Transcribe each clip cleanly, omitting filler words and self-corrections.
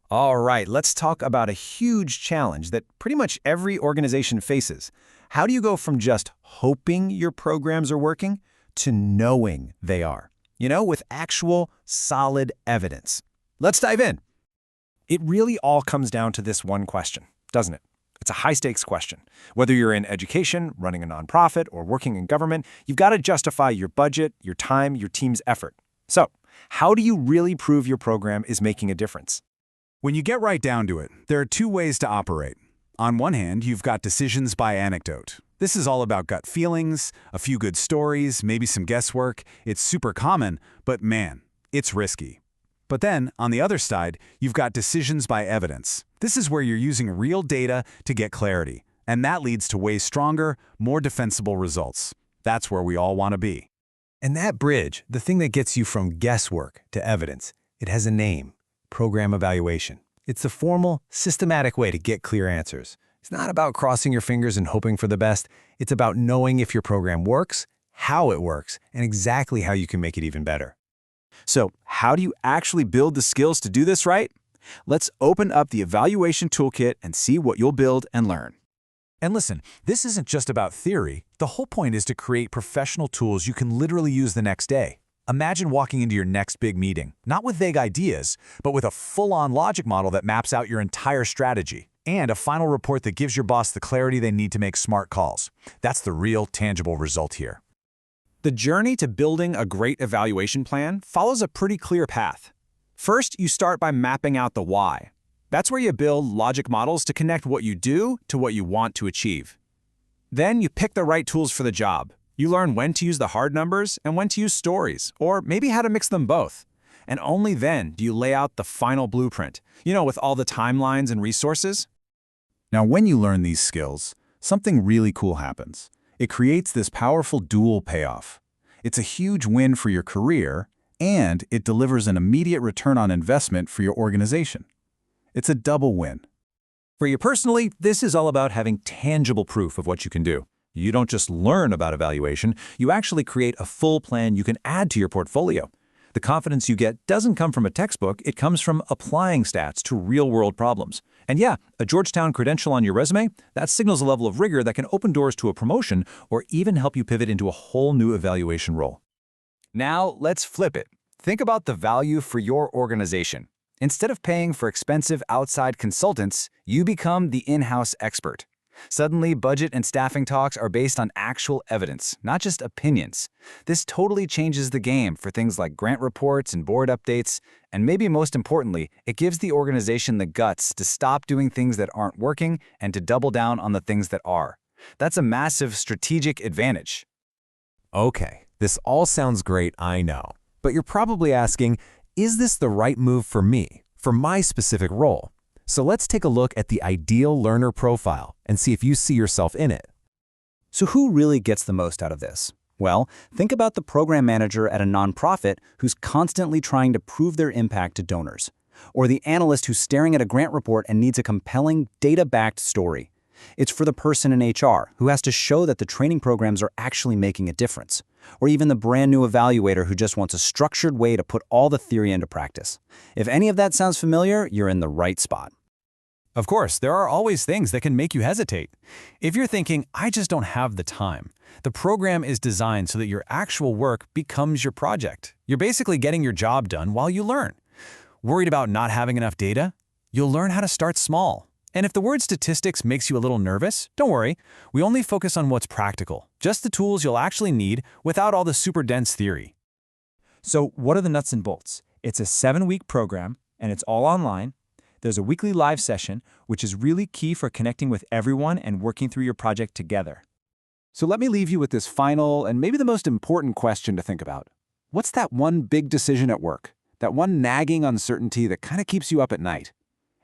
All right, let's talk about a huge challenge that pretty much every organization faces. How do you go from just hoping your programs are working to knowing they are? With actual solid evidence. Let's dive in. It really all comes down to this one question, doesn't it? It's a high-stakes question. Whether you're in education, running a nonprofit, or working in government, you've got to justify your budget, your time, your team's effort. So, how do you really prove your program is making a difference? When you get right down to it, there are two ways to operate. On one hand, you've got decisions by anecdote. This is all about gut feelings, a few good stories, maybe some guesswork. It's super common, but man, it's risky. But then, on the other side, you've got decisions by evidence. This is where you're using real data to get clarity, and that leads to way stronger, more defensible results. That's where we all want to be. And that bridge, the thing that gets you from guesswork to evidence, it has a name: program evaluation. It's a formal, systematic way to get clear answers. It's not about crossing your fingers and hoping for the best. It's about knowing if your program works, how it works, and exactly how you can make it even better. So, how do you actually build the skills to do this right? Let's open up the evaluation toolkit and see what you'll build and learn. And listen, this isn't just about theory. The whole point is to create professional tools you can literally use the next day. Imagine walking into your next big meeting, not with vague ideas, but with a full-on logic model that maps out your entire strategy, and a final report that gives your boss the clarity they need to make smart calls. That's the real, tangible result here. The journey to building a great evaluation plan follows a pretty clear path. First, you start by mapping out the why. That's where you build logic models to connect what you do to what you want to achieve. Then you pick the right tools for the job. You learn when to use the hard numbers and when to use stories, or maybe how to mix them both. And only then do you lay out the final blueprint, with all the timelines and resources. Now, when you learn these skills, something really cool happens. It creates this powerful dual payoff. It's a huge win for your career, and it delivers an immediate return on investment for your organization. It's a double win. For you personally, this is all about having tangible proof of what you can do. You don't just learn about evaluation, you actually create a full plan you can add to your portfolio. The confidence you get doesn't come from a textbook, it comes from applying stats to real-world problems. And yeah, a Georgetown credential on your resume, that signals a level of rigor that can open doors to a promotion or even help you pivot into a whole new evaluation role. Now, let's flip it. Think about the value for your organization. Instead of paying for expensive outside consultants, you become the in-house expert. Suddenly, budget and staffing talks are based on actual evidence, not just opinions. This totally changes the game for things like grant reports and board updates, and maybe most importantly, it gives the organization the guts to stop doing things that aren't working and to double down on the things that are. That's a massive strategic advantage. Okay, this all sounds great, I know. But you're probably asking, is this the right move for me, for my specific role? So let's take a look at the ideal learner profile and see if you see yourself in it. So who really gets the most out of this? Well, think about the program manager at a nonprofit who's constantly trying to prove their impact to donors, or the analyst who's staring at a grant report and needs a compelling, data-backed story. It's for the person in HR who has to show that the training programs are actually making a difference, or even the brand new evaluator who just wants a structured way to put all the theory into practice. If any of that sounds familiar, you're in the right spot. Of course, there are always things that can make you hesitate. If you're thinking, I just don't have the time, the program is designed so that your actual work becomes your project. You're basically getting your job done while you learn. Worried about not having enough data? You'll learn how to start small. And if the word statistics makes you a little nervous, don't worry. We only focus on what's practical, just the tools you'll actually need without all the super dense theory. So what are the nuts and bolts? It's a 7-week program, and it's all online. There's a weekly live session, which is really key for connecting with everyone and working through your project together. So let me leave you with this final and maybe the most important question to think about. What's that one big decision at work? That one nagging uncertainty that kind of keeps you up at night?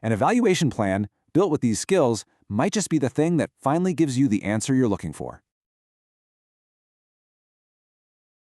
An evaluation plan built with these skills might just be the thing that finally gives you the answer you're looking for.